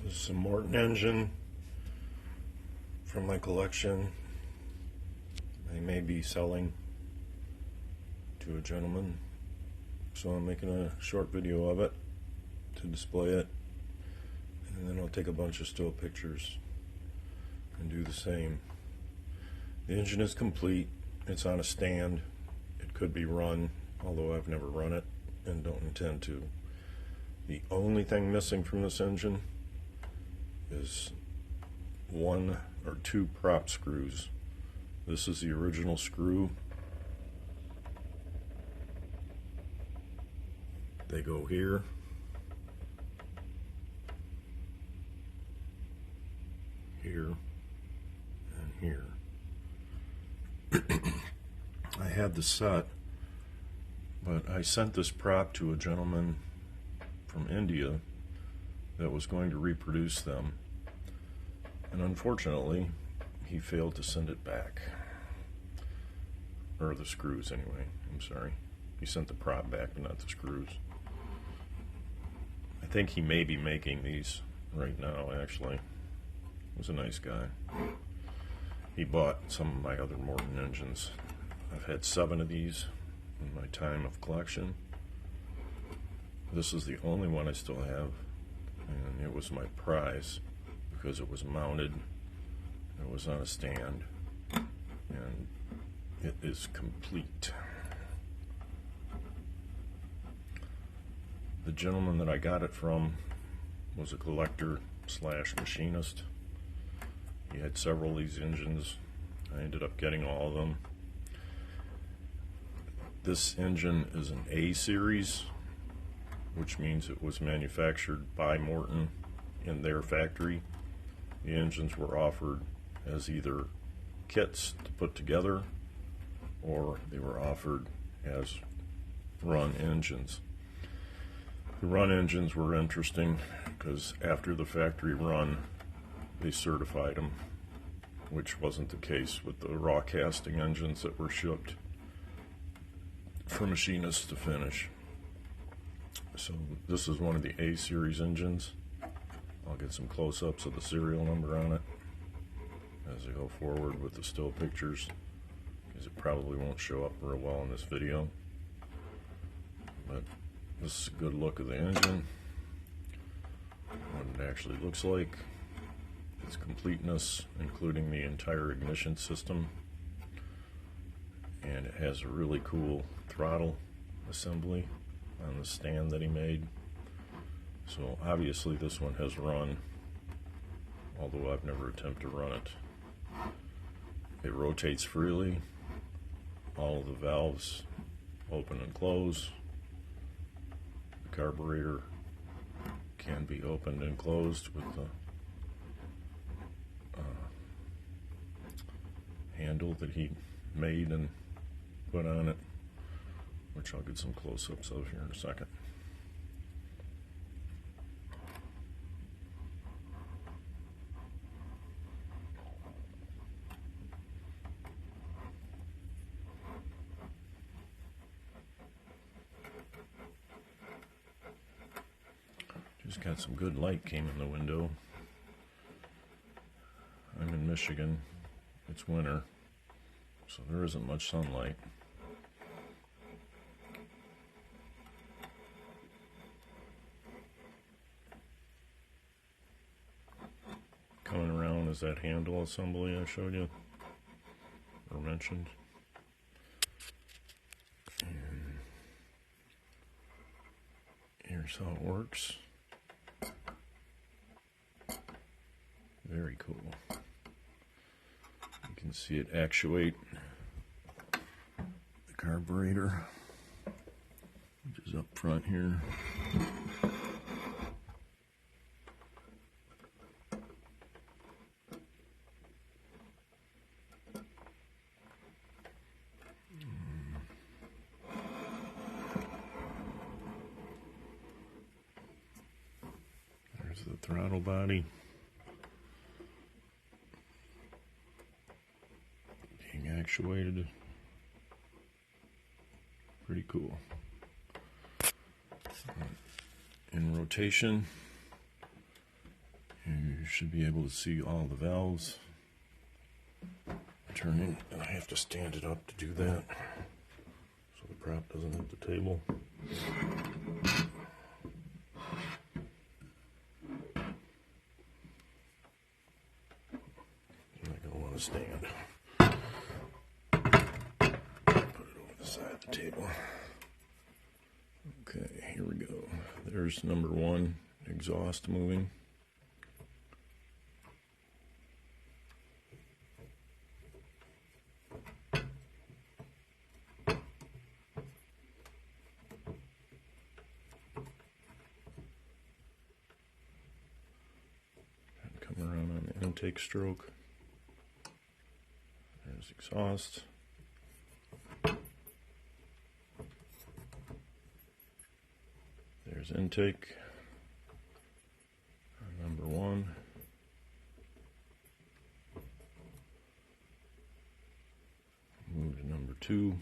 This is a Morton engine from my collection. I may be selling to a gentleman, so I'm making a short video of it to display it, and then I'll take a bunch of still pictures and do the same. The engine is complete. It's on a stand. It could be run, although I've never run it and don't intend to. The only thing missing from this engine is one or two prop screws. This is the original screw. They go here, here, and here. I had the set, but I sent this prop to a gentleman from India that was going to reproduce them, and unfortunately he failed to send it back, or the screws anyway. I'm sorry, he sent the prop back but not the screws. I think he may be making these right now. Actually, he was a nice guy. He bought some of my other Morton engines. I've had 7 of these in my time of collection. This is the only one I still have, and it was my prize because it was mounted, it was on a stand, and it is complete. The gentleman that I got it from was a collector slash machinist. He had several of these engines. I ended up getting all of them. This engine is an A series, which means it was manufactured by Morton in their factory. The engines were offered as either kits to put together, or they were offered as run engines. The run engines were interesting because after the factory run, they certified them, which wasn't the case with the raw casting engines that were shipped for machinists to finish. So this is one of the A series engines. I'll get some close-ups of the serial number on it as I go forward with the still pictures, because it probably won't show up real well in this video. But this is a good look of the engine, what it actually looks like, its completeness, including the entire ignition system, and it has a really cool throttle assembly on the stand that he made. So obviously this one has run, although I've never attempted to run it. It rotates freely. All of the valves open and close. The carburetor can be opened and closed with the handle that he made and put on it, which I'll get some close-ups of here in a second. Just got some good light came in the window. I'm in Michigan. It's winter, so there isn't much sunlight. Coming around is that handle assembly I showed you or mentioned. And here's how it works. Very cool. You can see it actuate the carburetor, which is up front here. There's the throttle body. Actuated. Pretty cool. In rotation, You should be able to see all the valves turning, and I have to stand it up to do that so the prop doesn't hit the table. You're not going to want to stand. Put it over the side of the table. Okay, here we go. There's number one, exhaust moving. Come around on the intake stroke. There's exhaust. There's intake. Number one. Move to number two.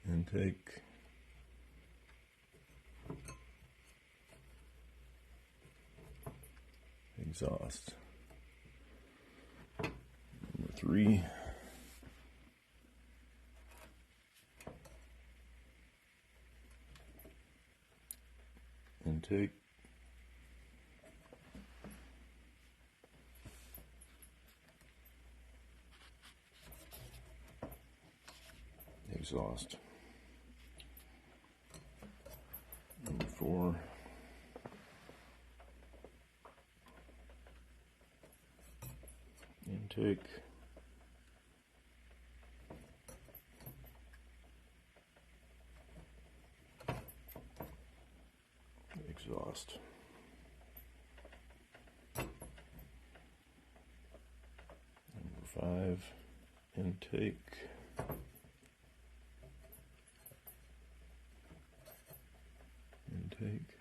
Intake. Exhaust. Number three. Intake. Exhaust. Number four. Intake. Exhaust. Number five. Intake. Intake.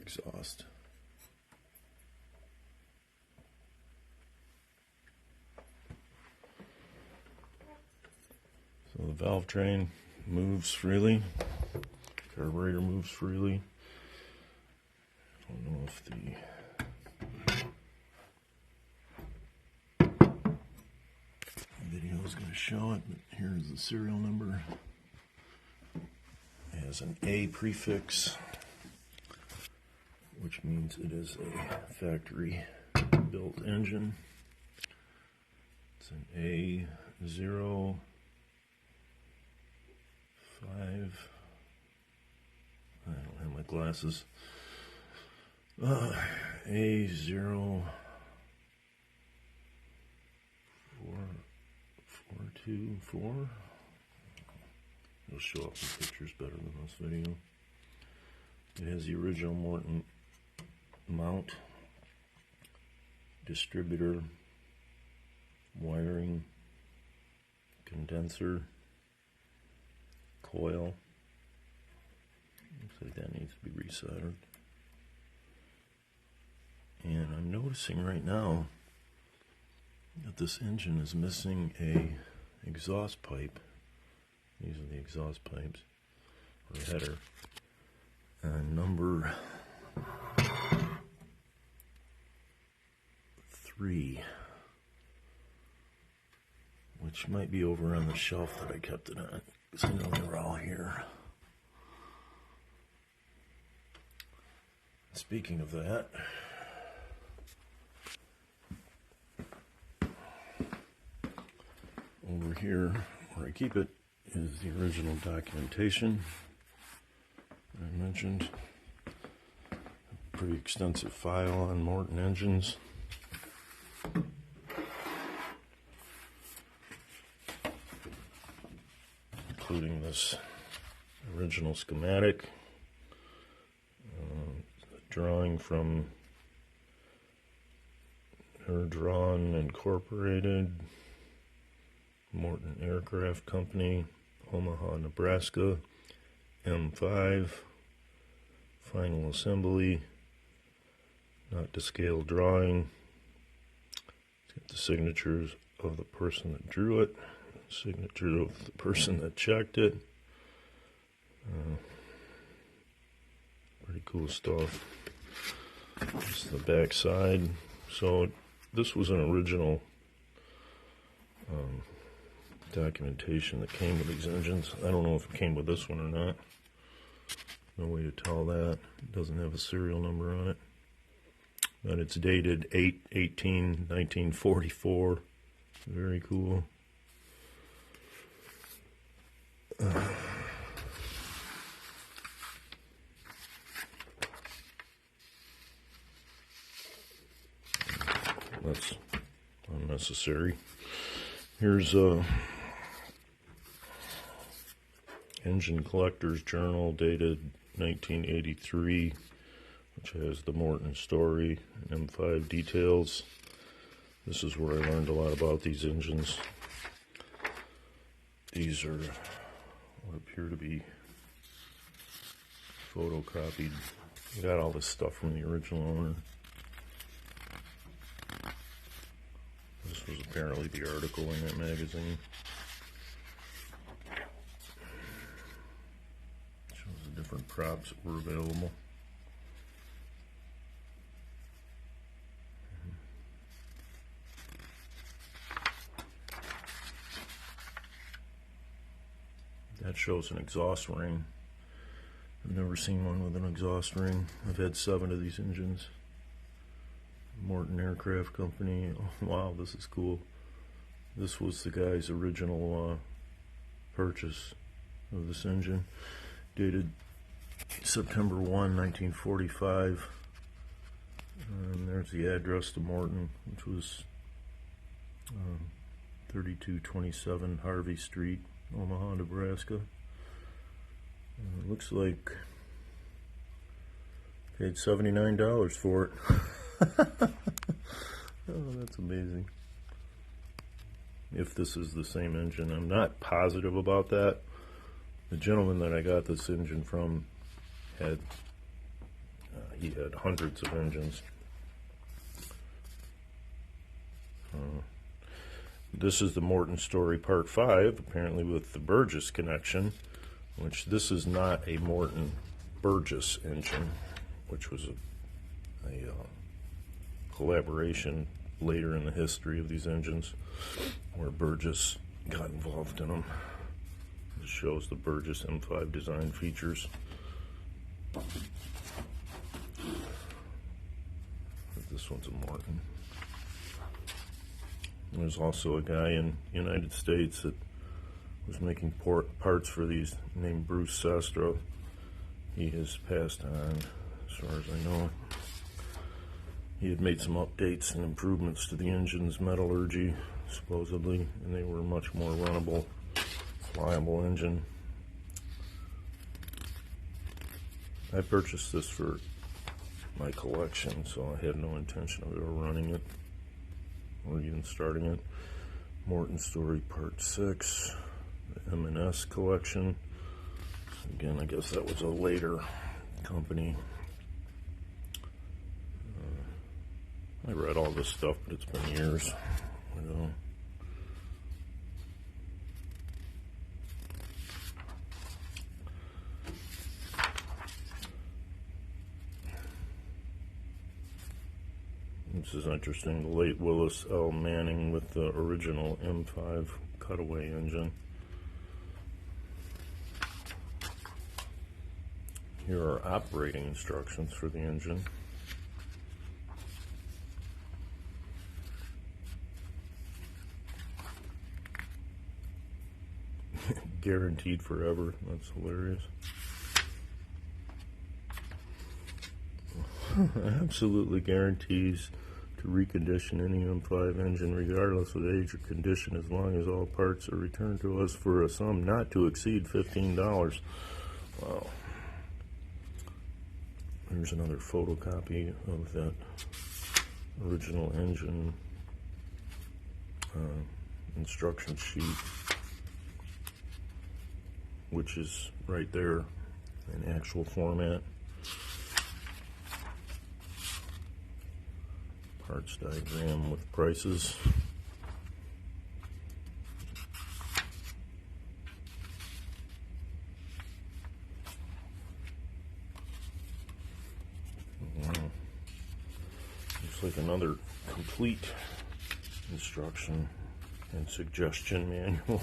Exhaust. So the valve train moves freely, carburetor moves freely. I don't know if the video is going to show it, but here's the serial number. It has an A prefix, which means it is a factory built engine. It's an A05. I don't have my glasses. A0442. It'll show up in pictures better than this video. It has the original Morton mount, distributor, wiring, condenser, coil. Looks like that needs to be resoldered. And I'm noticing right now that this engine is missing a exhaust pipe. These are the exhaust pipes, or header. Number 3, which might be over on the shelf that I kept it on, because I know they were all here. Speaking of that, over here where I keep it is the original documentation I mentioned. A pretty extensive file on Morton engines. Including this original schematic, drawing from Drawn Incorporated, Morton Aircraft Company, Omaha, Nebraska, M-5, final assembly, not to scale drawing. It's got the signatures of the person that drew it, signature of the person that checked it. Pretty cool stuff. This is the back side. So this was an original documentation that came with these engines. I don't know if it came with this one or not. No way to tell that. It doesn't have a serial number on it. But it's dated 8/18/1944. Very cool. That's unnecessary. Here's a engine collector's journal dated 1983, which has the Morton story and M5 details. This is where I learned a lot about these engines. These are what appear to be photocopied. I got all this stuff from the original owner. This was apparently the article in that magazine. Shows the different props that were available. That shows an exhaust ring. I've never seen one with an exhaust ring. I've had 7 of these engines. Morton Aircraft Company. Oh, wow, this is cool. This was the guy's original purchase of this engine, dated September 1, 1945. And there's the address to Morton, which was 3227 Harvey Street, Omaha, Nebraska. It looks like paid $79 for it. Oh, that's amazing. If this is the same engine, I'm not positive about that. The gentleman that I got this engine from had he had hundreds of engines. This is the Morton story part 5, apparently with the Burgess connection, which this is not a Morton Burgess engine, which was a collaboration later in the history of these engines where Burgess got involved in them. This shows the Burgess M5 design features. This one's a Morton. There's also a guy in the United States that was making parts for these named Bruce Sastro. He has passed on, as far as I know. He had made some updates and improvements to the engine's metallurgy, supposedly, and they were a much more runnable, flyable engine. I purchased this for my collection, so I had no intention of ever running it or even starting it. Morton Story Part 6, the M&S collection. Again, I guess that was a later company. I read all this stuff, but it's been years ago. This is interesting. The late Willis L. Manning with the original M5 cutaway engine. Here are operating instructions for the engine. Guaranteed forever. That's hilarious. Absolutely guarantees to recondition any M5 engine regardless of age or condition as long as all parts are returned to us for a sum not to exceed $15. Wow. Here's another photocopy of that original engine instruction sheet, which is right there in actual format. parts diagram with prices. Looks like another complete instruction and suggestion manual.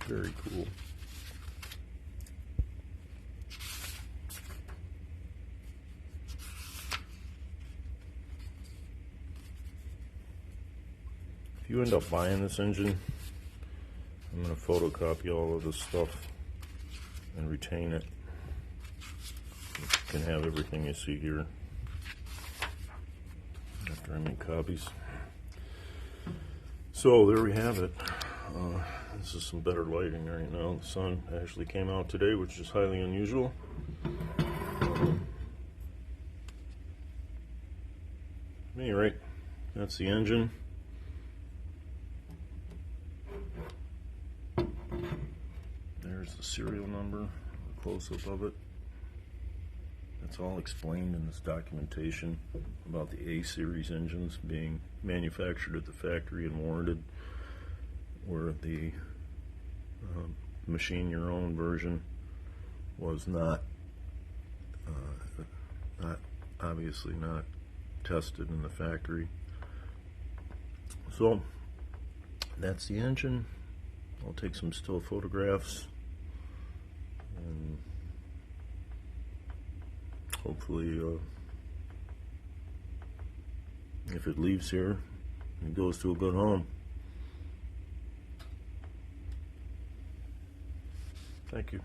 Very cool. If you end up buying this engine, I'm going to photocopy all of this stuff and retain it. You can have everything you see here after I make copies. So there we have it. This is some better lighting right now. The sun actually came out today, which is highly unusual. At any rate, that's the engine. There's the serial number, a close-up of it. That's all explained in this documentation about the A-series engines being manufactured at the factory and warranted, where the machine your own version was not obviously not tested in the factory. So that's the engine. I'll take some still photographs and hopefully if it leaves here, it goes to a good home. Thank you.